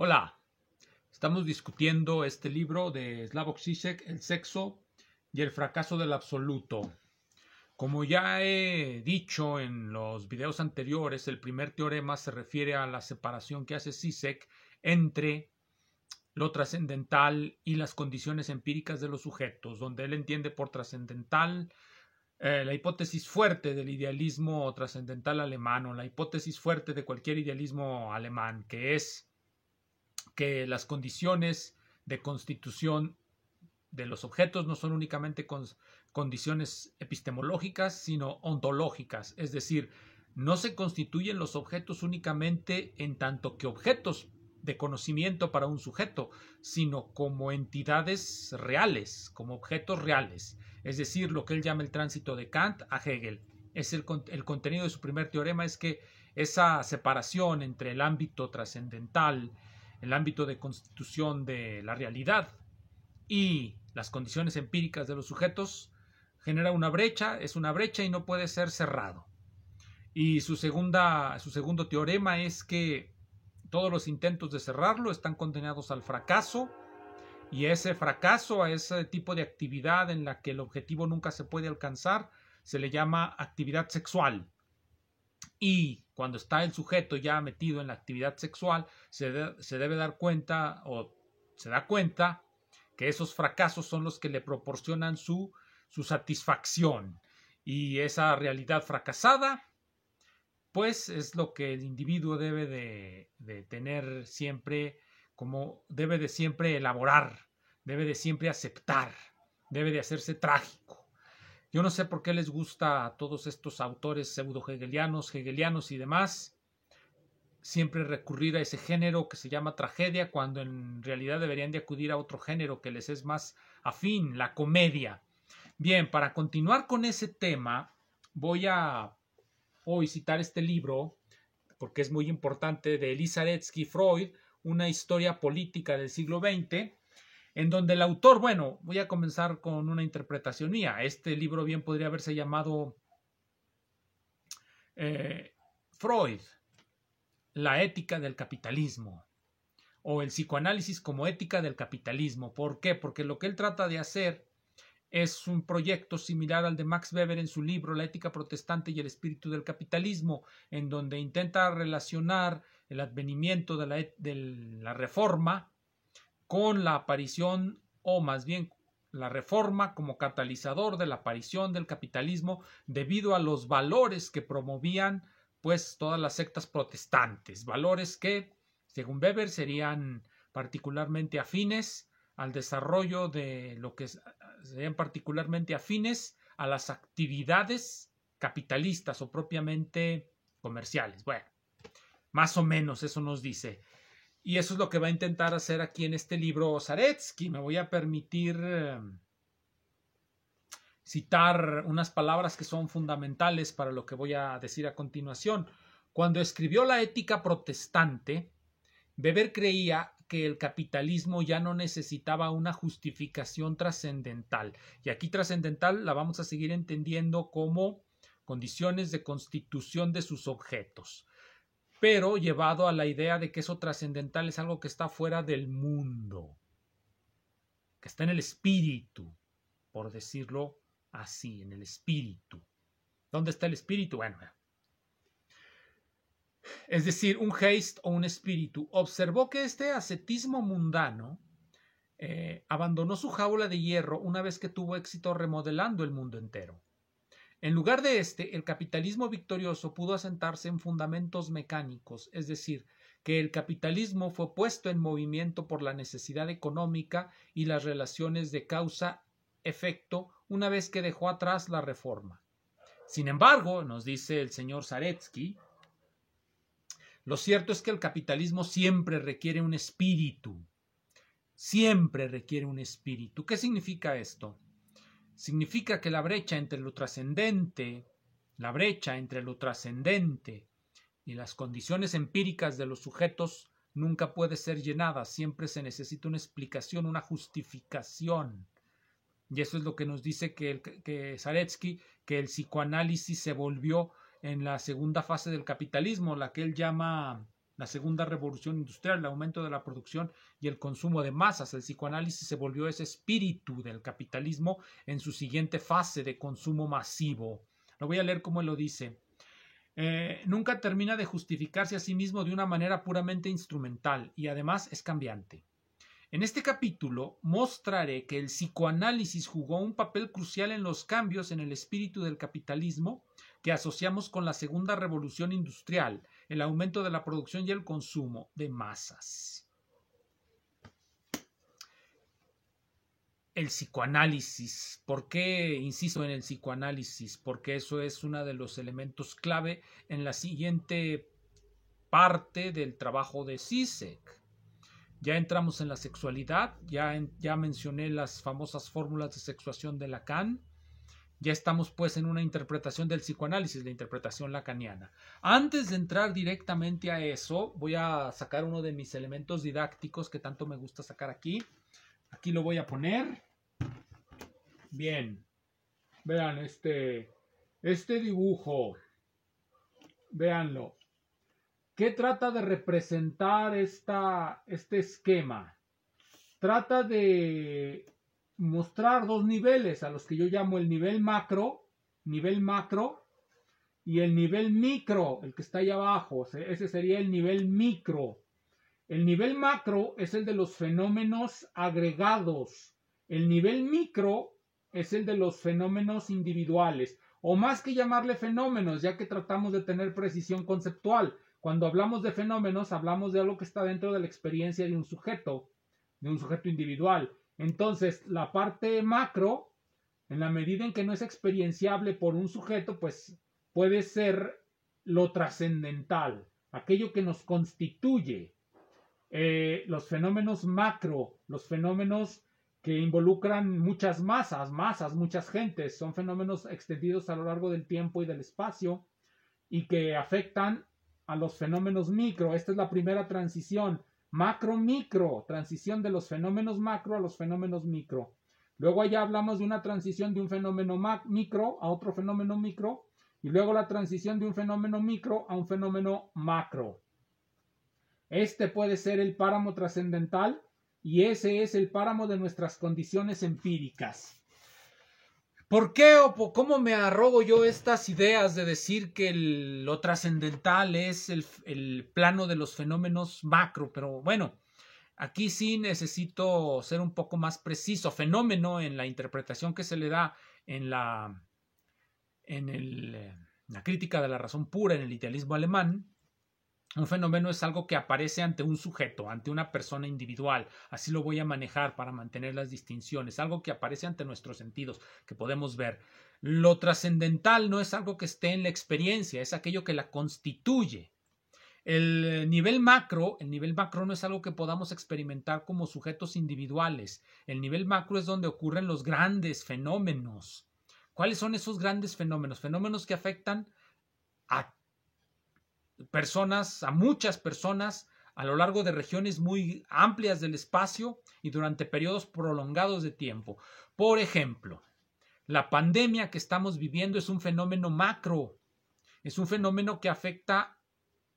Hola, estamos discutiendo este libro de Slavoj Žižek, El sexo y el fracaso del absoluto. Como ya he dicho en los videos anteriores, el primer teorema se refiere a la separación que hace Žižek entre lo trascendental y las condiciones empíricas de los sujetos, donde él entiende por trascendental la hipótesis fuerte del idealismo trascendental alemán o la hipótesis fuerte de cualquier idealismo alemán, que es que las condiciones de constitución de los objetos no son únicamente condiciones epistemológicas, sino ontológicas, es decir, no se constituyen los objetos únicamente en tanto que objetos de conocimiento para un sujeto, sino como entidades reales, como objetos reales, es decir, lo que él llama el tránsito de Kant a Hegel. Es el contenido de su primer teorema es que esa separación entre el ámbito trascendental, el ámbito de constitución de la realidad y las condiciones empíricas de los sujetos genera una brecha, es una brecha y no puede ser cerrado. Y su segundo teorema es que todos los intentos de cerrarlo están condenados al fracaso, y ese fracaso, a ese tipo de actividad en la que el objetivo nunca se puede alcanzar, se le llama actividad sexual. Y cuando está el sujeto ya metido en la actividad sexual, se debe dar cuenta o se da cuenta que esos fracasos son los que le proporcionan su satisfacción. Y esa realidad fracasada, pues es lo que el individuo debe de tener siempre, como debe de siempre elaborar, debe de siempre aceptar, debe de hacerse trágico. Yo no sé por qué les gusta a todos estos autores pseudo-hegelianos, hegelianos y demás, siempre recurrir a ese género que se llama tragedia, cuando en realidad deberían de acudir a otro género que les es más afín, la comedia. Bien, para continuar con ese tema, voy a hoy citar este libro, porque es muy importante, de Elisa Zaretsky, Freud, una historia política del siglo XX, en donde el autor, bueno, voy a comenzar con una interpretación mía. Este libro bien podría haberse llamado Freud, la ética del capitalismo, o el psicoanálisis como ética del capitalismo. ¿Por qué? Porque lo que él trata de hacer es un proyecto similar al de Max Weber en su libro La ética protestante y el espíritu del capitalismo, en donde intenta relacionar el advenimiento de la reforma con la aparición, o más bien la reforma como catalizador de la aparición del capitalismo debido a los valores que promovían pues todas las sectas protestantes, valores que según Weber serían particularmente afines al desarrollo de lo que serían particularmente afines a las actividades capitalistas o propiamente comerciales. Bueno, más o menos eso nos dice. Y eso es lo que va a intentar hacer aquí en este libro Zaretsky. Me voy a permitir citar unas palabras que son fundamentales para lo que voy a decir a continuación. Cuando escribió La ética protestante, Weber creía que el capitalismo ya no necesitaba una justificación trascendental. Y aquí trascendental la vamos a seguir entendiendo como condiciones de constitución de sus objetos, pero llevado a la idea de que eso trascendental es algo que está fuera del mundo, que está en el espíritu, por decirlo así, en el espíritu. ¿Dónde está el espíritu? Bueno, es decir, un geist o un espíritu. Observó que este ascetismo mundano abandonó su jaula de hierro una vez que tuvo éxito remodelando el mundo entero. En lugar de el capitalismo victorioso pudo asentarse en fundamentos mecánicos, es decir, que el capitalismo fue puesto en movimiento por la necesidad económica y las relaciones de causa-efecto una vez que dejó atrás la reforma. Sin embargo, nos dice el señor Zaretsky, lo cierto es que el capitalismo siempre requiere un espíritu. Siempre requiere un espíritu. ¿Qué significa esto? Significa que la brecha entre lo trascendente y las condiciones empíricas de los sujetos nunca puede ser llenada, siempre se necesita una explicación, una justificación. Y eso es lo que nos dice que Zaretsky, que el psicoanálisis se volvió en la segunda fase del capitalismo, la que él llama la segunda revolución industrial, el aumento de la producción y el consumo de masas. El psicoanálisis se volvió ese espíritu del capitalismo en su siguiente fase de consumo masivo. Lo voy a leer como él lo dice. Nunca termina de justificarse a sí mismo de una manera puramente instrumental y además es cambiante. En este capítulo mostraré que el psicoanálisis jugó un papel crucial en los cambios en el espíritu del capitalismo que asociamos con la segunda revolución industrial, el aumento de la producción y el consumo de masas. El psicoanálisis. ¿Por qué insisto en el psicoanálisis? Porque eso es uno de los elementos clave en la siguiente parte del trabajo de Zizek. Ya entramos en la sexualidad, ya mencioné las famosas fórmulas de sexuación de Lacan, ya estamos pues en una interpretación del psicoanálisis, la interpretación lacaniana. Antes de entrar directamente a eso, voy a sacar uno de mis elementos didácticos que tanto me gusta sacar aquí. Aquí lo voy a poner. Bien, vean este dibujo, véanlo. ¿Qué trata de representar este esquema? Trata de mostrar dos niveles a los que yo llamo el nivel macro y el nivel micro, el que está ahí abajo. Ese sería el nivel micro. El nivel macro es el de los fenómenos agregados. El nivel micro es el de los fenómenos individuales. O más que llamarle fenómenos, ya que tratamos de tener precisión conceptual. Cuando hablamos de fenómenos, hablamos de algo que está dentro de la experiencia de un sujeto individual. Entonces, la parte macro, en la medida en que no es experienciable por un sujeto, pues puede ser lo trascendental, aquello que nos constituye. Los fenómenos macro, los fenómenos que involucran muchas masas, muchas gentes, son fenómenos extendidos a lo largo del tiempo y del espacio y que afectan a los fenómenos micro. Esta es la primera transición, macro-micro, transición de los fenómenos macro a los fenómenos micro. Luego allá hablamos de una transición de un fenómeno micro a otro fenómeno micro y luego la transición de un fenómeno micro a un fenómeno macro. Este puede ser el páramo trascendental y ese es el páramo de nuestras condiciones empíricas. ¿Por qué o cómo me arrogo yo estas ideas de decir que lo trascendental es el plano de los fenómenos macro? Pero bueno, aquí sí necesito ser un poco más preciso. Fenómeno en la interpretación que se le da en la crítica de la razón pura, en el idealismo alemán. Un fenómeno es algo que aparece ante un sujeto, ante una persona individual. Así lo voy a manejar para mantener las distinciones. Algo que aparece ante nuestros sentidos, que podemos ver. Lo trascendental no es algo que esté en la experiencia, es aquello que la constituye. El nivel macro no es algo que podamos experimentar como sujetos individuales. El nivel macro es donde ocurren los grandes fenómenos. ¿Cuáles son esos grandes fenómenos? Fenómenos que afectan a muchas personas a lo largo de regiones muy amplias del espacio y durante periodos prolongados de tiempo. Por ejemplo, la pandemia que estamos viviendo es un fenómeno macro, es un fenómeno que afecta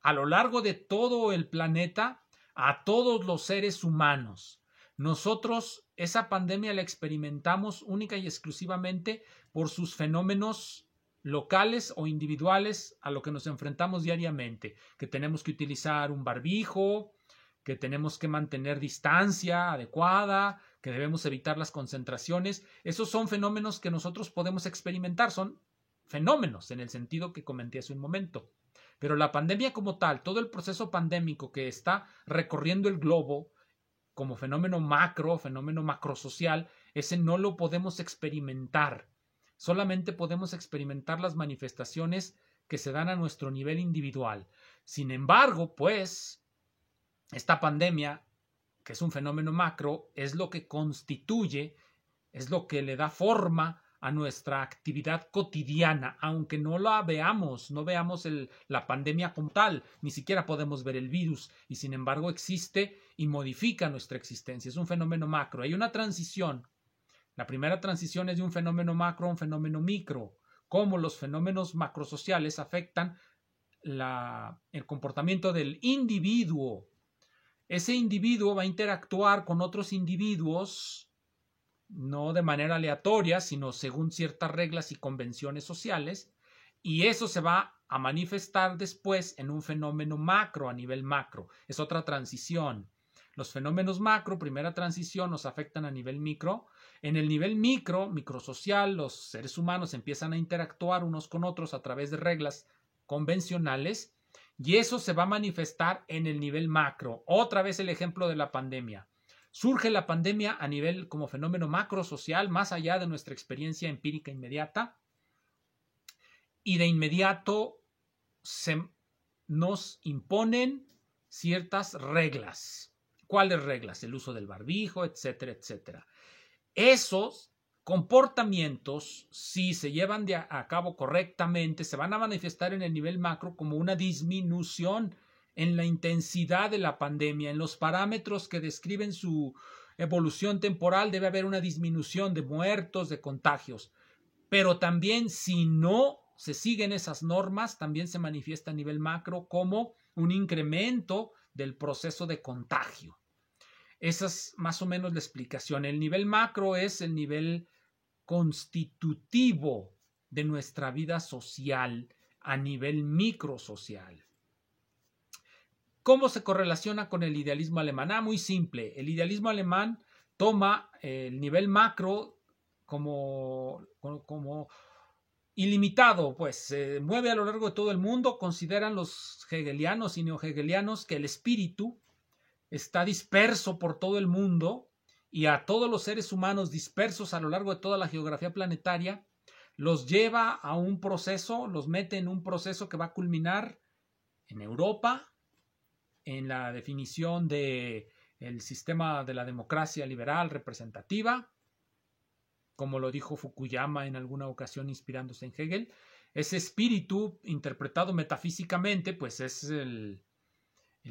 a lo largo de todo el planeta a todos los seres humanos. Nosotros esa pandemia la experimentamos única y exclusivamente por sus fenómenos locales o individuales a lo que nos enfrentamos diariamente, que tenemos que utilizar un barbijo, que tenemos que mantener distancia adecuada, que debemos evitar las concentraciones. Esos son fenómenos que nosotros podemos experimentar, son fenómenos en el sentido que comenté hace un momento. Pero la pandemia como tal, todo el proceso pandémico que está recorriendo el globo como fenómeno macrosocial, ese no lo podemos experimentar. Solamente podemos experimentar las manifestaciones que se dan a nuestro nivel individual. Sin embargo, pues, esta pandemia, que es un fenómeno macro, es lo que constituye, es lo que le da forma a nuestra actividad cotidiana, aunque no la veamos, no veamos la pandemia como tal, ni siquiera podemos ver el virus, y sin embargo existe y modifica nuestra existencia. Es un fenómeno macro. Hay una transición. La primera transición es de un fenómeno macro a un fenómeno micro, cómo los fenómenos macrosociales afectan el comportamiento del individuo. Ese individuo va a interactuar con otros individuos no de manera aleatoria, sino según ciertas reglas y convenciones sociales, y eso se va a manifestar después en un fenómeno macro, a nivel macro. Es otra transición. Los fenómenos macro, primera transición, nos afectan a nivel micro. En el nivel microsocial, los seres humanos empiezan a interactuar unos con otros a través de reglas convencionales, y eso se va a manifestar en el nivel macro. Otra vez el ejemplo de la pandemia. Surge la pandemia a nivel como fenómeno macrosocial, más allá de nuestra experiencia empírica inmediata, y de inmediato nos imponen ciertas reglas. ¿Cuáles reglas? El uso del barbijo, etcétera, etcétera. Esos comportamientos, si se llevan a cabo correctamente, se van a manifestar en el nivel macro como una disminución en la intensidad de la pandemia, en los parámetros que describen su evolución temporal. Debe haber una disminución de muertos, de contagios. Pero también, si no se siguen esas normas, también se manifiesta a nivel macro como un incremento del proceso de contagio. Esa es más o menos la explicación. El nivel macro es el nivel constitutivo de nuestra vida social a nivel microsocial. ¿Cómo se correlaciona con el idealismo alemán? Muy simple. El idealismo alemán toma el nivel macro como ilimitado, pues se mueve a lo largo de todo el mundo. Consideran los hegelianos y neohegelianos que el espíritu está disperso por todo el mundo, y a todos los seres humanos dispersos a lo largo de toda la geografía planetaria los lleva a un proceso, los mete en un proceso que va a culminar en Europa, en la definición del sistema de la democracia liberal representativa, como lo dijo Fukuyama en alguna ocasión inspirándose en Hegel. Ese espíritu, interpretado metafísicamente, pues es el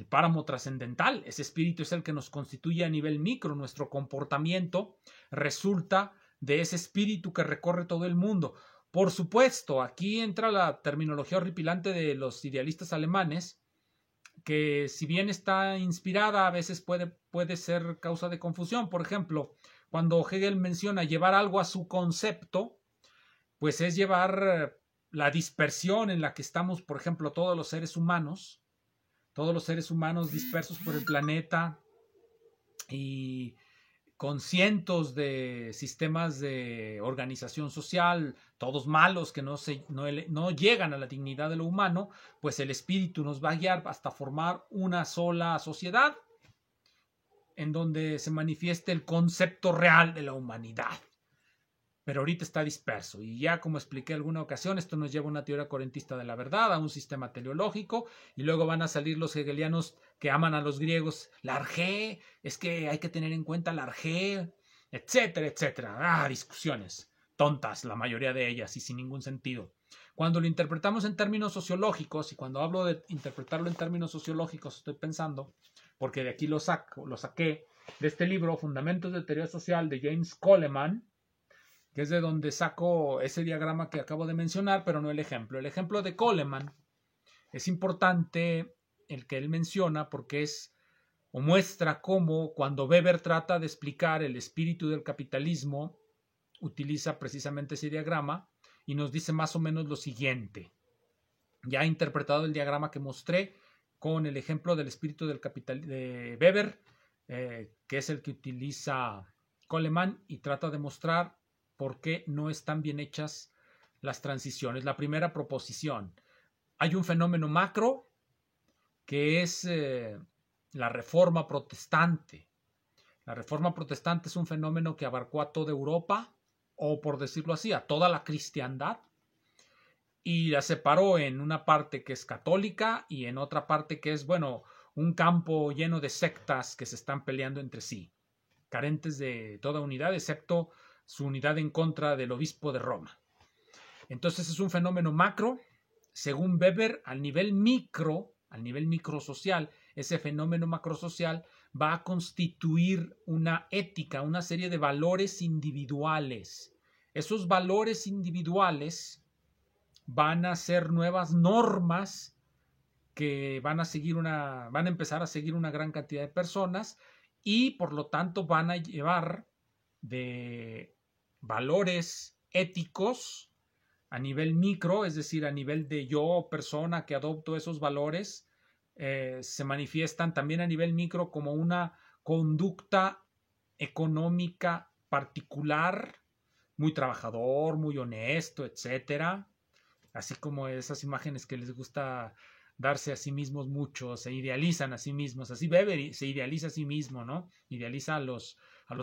páramo trascendental. Ese espíritu es el que nos constituye a nivel micro. Nuestro comportamiento resulta de ese espíritu que recorre todo el mundo. Por supuesto, aquí entra la terminología horripilante de los idealistas alemanes, que si bien está inspirada, a veces puede ser causa de confusión. Por ejemplo, cuando Hegel menciona llevar algo a su concepto, pues es llevar la dispersión en la que estamos, por ejemplo, todos los seres humanos dispersos por el planeta y con cientos de sistemas de organización social, todos malos que no llegan a la dignidad de lo humano, pues el espíritu nos va a guiar hasta formar una sola sociedad en donde se manifieste el concepto real de la humanidad. Pero ahorita está disperso, y ya como expliqué en alguna ocasión, esto nos lleva a una teoría correntista de la verdad, a un sistema teleológico, y luego van a salir los hegelianos que aman a los griegos, la arjé, es que hay que tener en cuenta la arjé, etcétera, etcétera. Discusiones tontas, la mayoría de ellas, y sin ningún sentido. Cuando lo interpretamos en términos sociológicos, y cuando hablo de interpretarlo en términos sociológicos, estoy pensando, porque de aquí lo saqué, de este libro, Fundamentos de Teoría Social, de James Coleman, que es de donde saco ese diagrama que acabo de mencionar, pero no el ejemplo. El ejemplo de Coleman es importante el que él menciona, porque muestra cómo cuando Weber trata de explicar el espíritu del capitalismo, utiliza precisamente ese diagrama y nos dice más o menos lo siguiente. Ya he interpretado el diagrama que mostré con el ejemplo del espíritu del capital de Weber, que es el que utiliza Coleman, y trata de mostrar por qué no están bien hechas las transiciones. La primera proposición: hay un fenómeno macro que es la Reforma Protestante. La Reforma Protestante es un fenómeno que abarcó a toda Europa, o por decirlo así, a toda la cristiandad, y la separó en una parte que es católica y en otra parte que es, un campo lleno de sectas que se están peleando entre sí, carentes de toda unidad, excepto su unidad en contra del obispo de Roma. Entonces es un fenómeno macro. Según Weber, al nivel microsocial, ese fenómeno macrosocial va a constituir una ética, una serie de valores individuales. Esos valores individuales van a ser nuevas normas que van a empezar a seguir una gran cantidad de personas y por lo tanto van a llevar de valores éticos a nivel micro, es decir, a nivel de yo, persona que adopto esos valores, se manifiestan también a nivel micro como una conducta económica particular, muy trabajador, muy honesto, etcétera. Así como esas imágenes que les gusta darse a sí mismos mucho, se idealizan a sí mismos, así Weber se idealiza a sí mismo, ¿no? Idealiza a los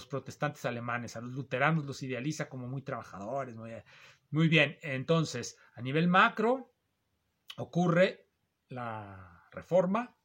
protestantes alemanes, a los luteranos los idealiza como muy trabajadores, muy bien. Entonces, a nivel macro ocurre la reforma.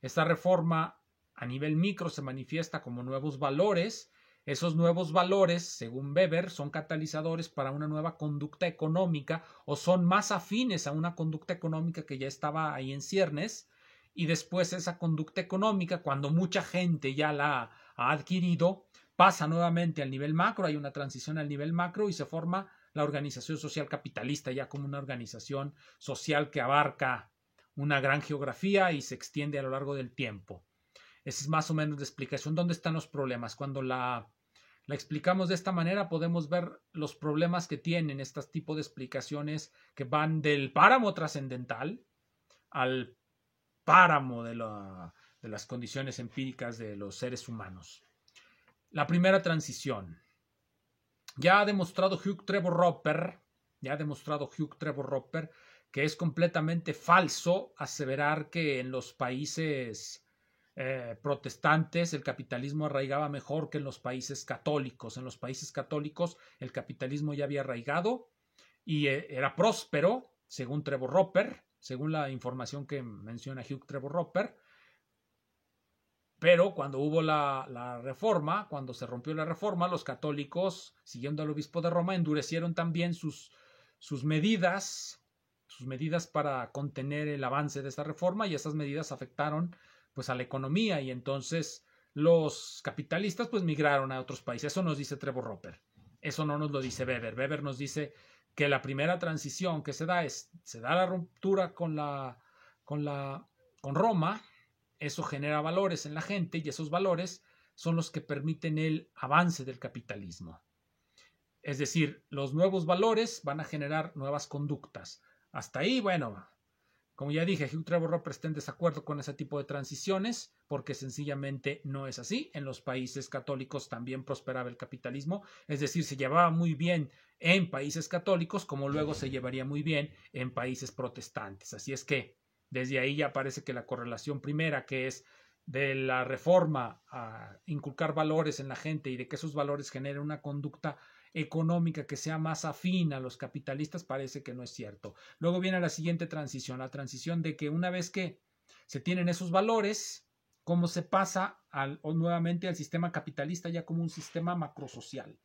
Esta reforma a nivel micro se manifiesta como nuevos valores. Esos nuevos valores, según Weber, son catalizadores para una nueva conducta económica o son más afines a una conducta económica que ya estaba ahí en ciernes. Y después esa conducta económica, cuando mucha gente ya la ha adquirido, pasa nuevamente al nivel macro, hay una transición al nivel macro y se forma la organización social capitalista ya como una organización social que abarca una gran geografía y se extiende a lo largo del tiempo. Esa es más o menos la explicación. ¿Dónde están los problemas? Cuando la explicamos de esta manera, podemos ver los problemas que tienen este tipo de explicaciones que van del páramo trascendental al páramo de las condiciones empíricas de los seres humanos. La primera transición. Ya ha demostrado Hugh Trevor Roper que es completamente falso aseverar que en los países protestantes el capitalismo arraigaba mejor que en los países católicos. En los países católicos el capitalismo ya había arraigado y era próspero, según Trevor Roper, según la información que menciona Hugh Trevor Roper. Pero cuando hubo la reforma, cuando se rompió la reforma, los católicos, siguiendo al obispo de Roma, endurecieron también sus medidas para contener el avance de esta reforma y esas medidas afectaron pues a la economía y entonces los capitalistas pues migraron a otros países. Eso nos dice Trevor Roper. Eso no nos lo dice Weber. Weber nos dice que la primera transición que se da la ruptura con Roma. Eso genera valores en la gente y esos valores son los que permiten el avance del capitalismo. Es decir, los nuevos valores van a generar nuevas conductas. Hasta ahí, bueno, como ya dije, Hugh Trevor Roper está en desacuerdo con ese tipo de transiciones porque sencillamente no es así. En los países católicos también prosperaba el capitalismo, es decir, se llevaba muy bien en países católicos como luego se llevaría muy bien en países protestantes. Así es que desde ahí ya parece que la correlación primera, que es de la reforma a inculcar valores en la gente y de que esos valores generen una conducta económica que sea más afín a los capitalistas, parece que no es cierto. Luego viene la siguiente transición, la transición de que una vez que se tienen esos valores, cómo se pasa nuevamente al sistema capitalista ya como un sistema macrosocial.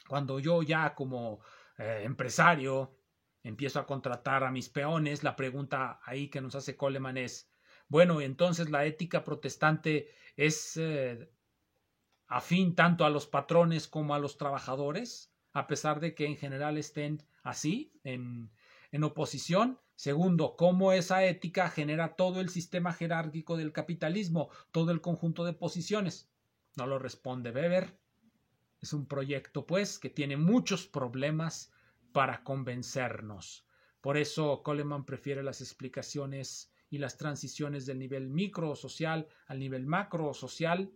Cuando yo ya como empresario empiezo a contratar a mis peones, la pregunta ahí que nos hace Coleman es, bueno, entonces la ética protestante es afín tanto a los patrones como a los trabajadores, a pesar de que en general estén así, en oposición. Segundo, cómo esa ética genera todo el sistema jerárquico del capitalismo, todo el conjunto de posiciones. No lo responde Weber. Es un proyecto, pues, que tiene muchos problemas para convencernos. Por eso Coleman prefiere las explicaciones y las transiciones del nivel micro social al nivel macro social,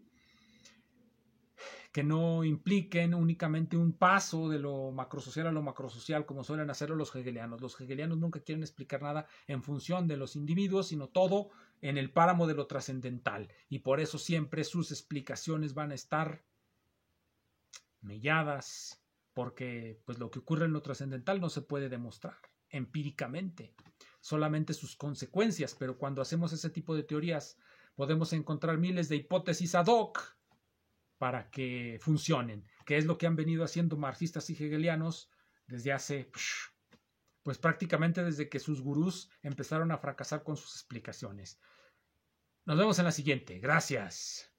que no impliquen únicamente un paso de lo macrosocial a lo macrosocial, como suelen hacerlo los hegelianos. Los hegelianos nunca quieren explicar nada en función de los individuos, sino todo en el páramo de lo trascendental. Y por eso siempre sus explicaciones van a estar melladas, porque pues lo que ocurre en lo trascendental no se puede demostrar empíricamente, solamente sus consecuencias, pero cuando hacemos ese tipo de teorías podemos encontrar miles de hipótesis ad hoc para que funcionen, que es lo que han venido haciendo marxistas y hegelianos desde hace, pues prácticamente desde que sus gurús empezaron a fracasar con sus explicaciones. Nos vemos en la siguiente. Gracias.